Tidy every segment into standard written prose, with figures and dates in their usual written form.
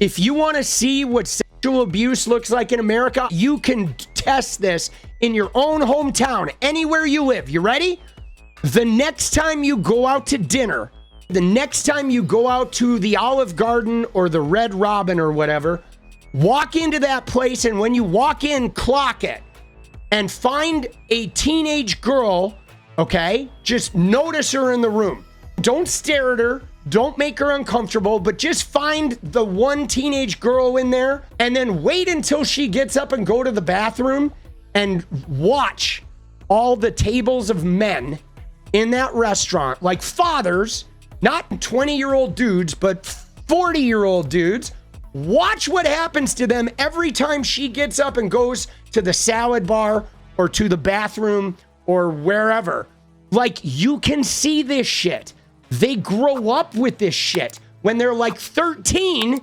If you want to see what sexual abuse looks like in America, you can test this in your own hometown, anywhere you live. You ready? The next time you go out to dinner, the next time you go out to the Olive Garden or the Red Robin or whatever, walk into that place, and when you walk in, clock it and find a teenage girl, okay? Just notice her in the room. Don't stare at her. Don't make her uncomfortable, but just find the one teenage girl in there and then wait until she gets up and go to the bathroom and watch all the tables of men in that restaurant, like fathers, not 20-year-old dudes, but 40-year-old dudes. Watch what happens to them every time she gets up and goes to the salad bar or to the bathroom or wherever. Like, you can see this shit. They grow up with this shit when they're like 13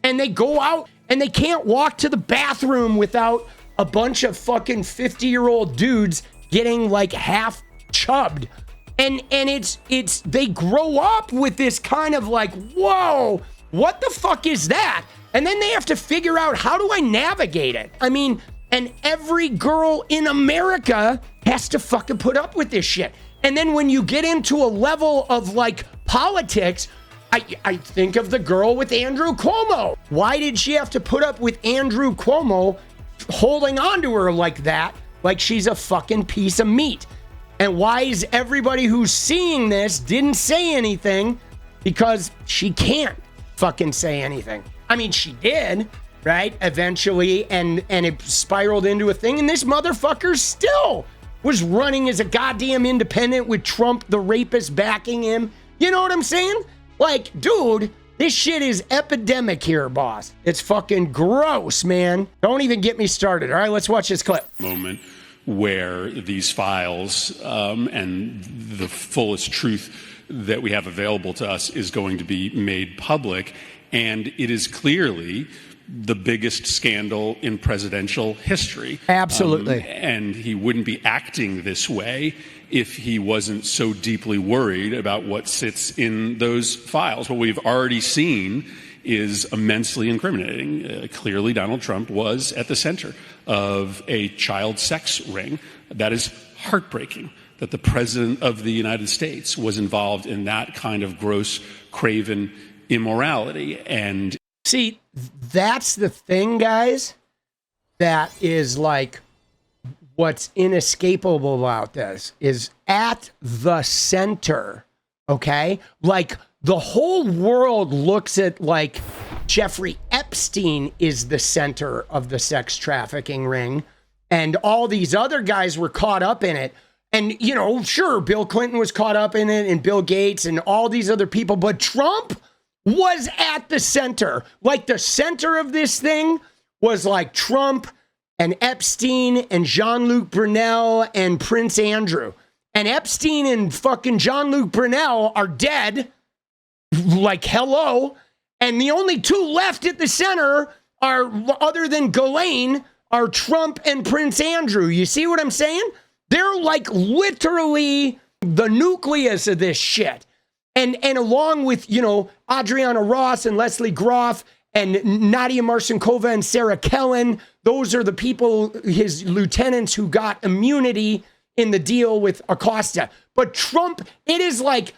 and they go out and they can't walk to the bathroom without a bunch of fucking 50-year-old dudes getting like half chubbed. And it's they grow up with this kind of like, whoa, what the fuck is that? And then they have to figure out, how do I navigate it? I mean, and every girl in America has to fucking put up with this shit. And then when you get into a level of like politics, I think of the girl with Andrew Cuomo. Why did she have to put up with Andrew Cuomo holding on to her like that, like she's a fucking piece of meat? And why is everybody who's seeing this didn't say anything? Because she can't fucking say anything. I mean, she did, right? Eventually, and it spiraled into a thing, and this motherfucker still was running as a goddamn independent with Trump, the rapist, backing him. You know what I'm saying? Like, dude, this shit is epidemic here, boss. It's fucking gross, man. Don't even get me started. All right, let's watch this clip. Moment where these files and the fullest truth that we have available to us is going to be made public. And it is clearly the biggest scandal in presidential history. Absolutely. And he wouldn't be acting this way if he wasn't so deeply worried about what sits in those files. What we've already seen is immensely incriminating. Clearly, Donald Trump was at the center of a child sex ring. That is heartbreaking, that the president of the United States was involved in that kind of gross, craven immorality. And see, that's the thing, guys, that is like what's inescapable about this is at the center, okay? Like, the whole world looks at like Jeffrey Epstein is the center of the sex trafficking ring, and all these other guys were caught up in it. And, you know, sure, Bill Clinton was caught up in it, and Bill Gates and all these other people, but Trump was at the center. Like, the center of this thing was like Trump and Epstein and Jean-Luc Brunel and Prince Andrew. And Epstein and fucking Jean-Luc Brunel are dead. Like, hello. And the only two left at the center are, other than Ghislaine, are Trump and Prince Andrew. You see what I'm saying? They're like literally the nucleus of this shit. And along with, you know, Adriana Ross and Leslie Groff and Nadia Marcinkova and Sarah Kellen, those are the people, his lieutenants, who got immunity in the deal with Acosta. But Trump, it is like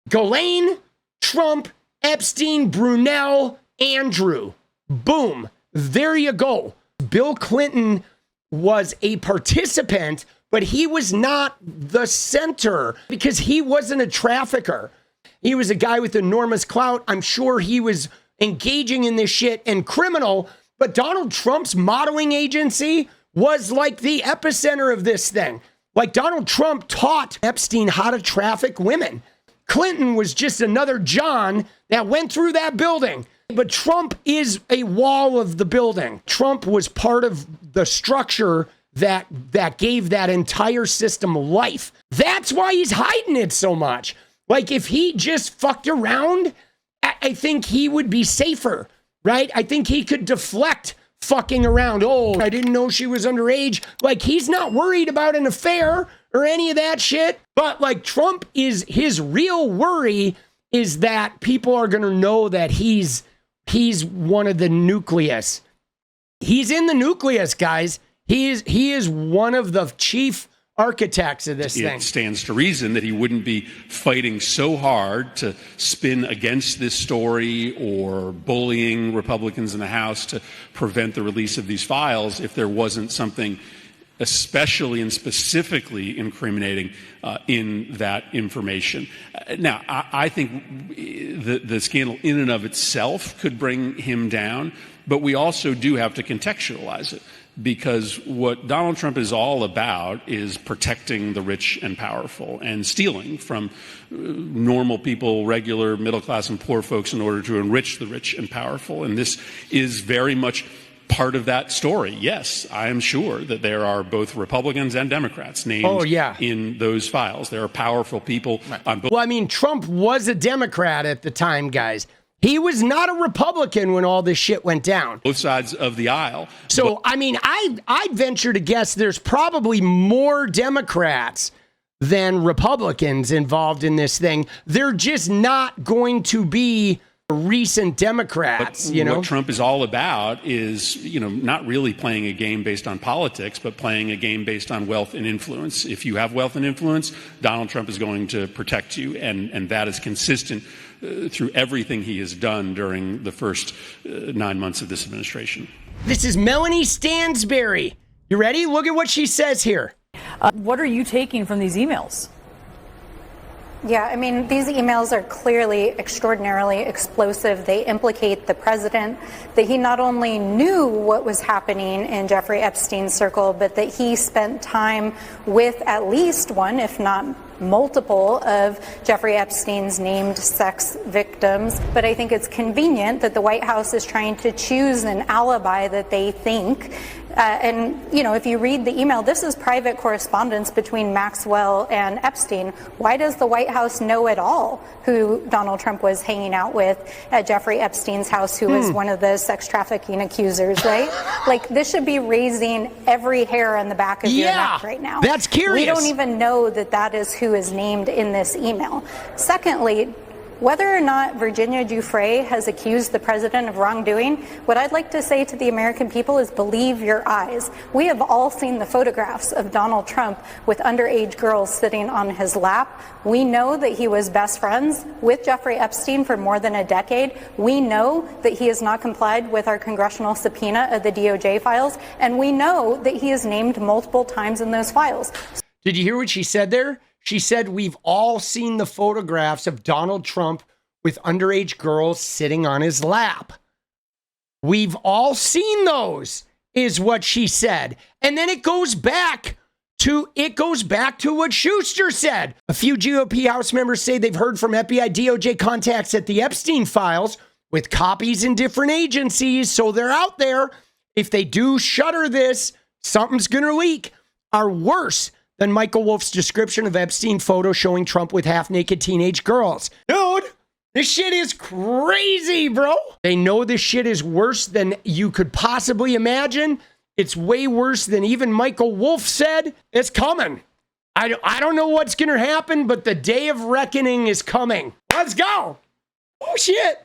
Ghislaine, Trump, Epstein, Brunel, Andrew. Boom. There you go. Bill Clinton was a participant, but he was not the center because he wasn't a trafficker. He was a guy with enormous clout. I'm sure he was engaging in this shit and criminal, but Donald Trump's modeling agency was like the epicenter of this thing. Like, Donald Trump taught Epstein how to traffic women. Clinton was just another John that went through that building. But Trump is a wall of the building. Trump was part of the structure that gave that entire system life. That's why he's hiding it so much. Like, if he just fucked around, I think he would be safer, right? I think he could deflect fucking around. Oh, I didn't know she was underage. Like, he's not worried about an affair or any of that shit. But like, Trump is, his real worry is that people are going to know that he's he's one of the nucleus. He's in the nucleus, guys. He is one of the chief architects of this thing. It stands to reason that he wouldn't be fighting so hard to spin against this story or bullying Republicans in the House to prevent the release of these files if there wasn't something especially and specifically incriminating in that information. Now, I think the scandal in and of itself could bring him down, but we also do have to contextualize it, because what Donald Trump is all about is protecting the rich and powerful and stealing from normal people, regular middle class and poor folks, in order to enrich the rich and powerful. And this is very much part of that story. Yes, I am sure that there are both Republicans and Democrats named in those files. There are powerful people on both. Well, I mean, Trump was a Democrat at the time, guys. He was not a Republican when all this shit went down. Both sides of the aisle. So, I mean, I'd venture to guess there's probably more Democrats than Republicans involved in this thing. They're just not going to be recent Democrats, but what Trump is all about is, not really playing a game based on politics, but playing a game based on wealth and influence. If you have wealth and influence, Donald Trump is going to protect you, and that is consistent through everything he has done during the first 9 months of this administration. This is Melanie Stansberry. You ready? Look at what she says here. What are you taking from these emails? Yeah, I mean, these emails are clearly extraordinarily explosive. They implicate the president, that he not only knew what was happening in Jeffrey Epstein's circle, but that he spent time with at least one, if not multiple, of Jeffrey Epstein's named sex victims. But I think it's convenient that the White House is trying to choose an alibi that they think. And, if you read the email, this is private correspondence between Maxwell and Epstein. Why does the White House know at all who Donald Trump was hanging out with at Jeffrey Epstein's house, who was one of the sex trafficking accusers, right? Like, this should be raising every hair on the back of your neck right now. That's curious. We don't even know that is who is named in this email. Secondly, whether or not Virginia Giuffre has accused the president of wrongdoing, what I'd like to say to the American people is believe your eyes. We have all seen the photographs of Donald Trump with underage girls sitting on his lap. We know that he was best friends with Jeffrey Epstein for more than a decade. We know that he has not complied with our congressional subpoena of the DOJ files, and we know that he is named multiple times in those files. Did you hear what she said there? She said, we've all seen the photographs of Donald Trump with underage girls sitting on his lap. We've all seen those, is what she said. And then it goes back to what Schuster said. A few GOP House members say they've heard from FBI DOJ contacts at the Epstein files with copies in different agencies. So they're out there. If they do shutter this, something's going to leak. Are worse than Michael Wolff's description of Epstein photo showing Trump with half-naked teenage girls. Dude, this shit is crazy, bro. They know this shit is worse than you could possibly imagine. It's way worse than even Michael Wolff said. It's coming. I don't know what's going to happen, but the day of reckoning is coming. Let's go. Oh, shit.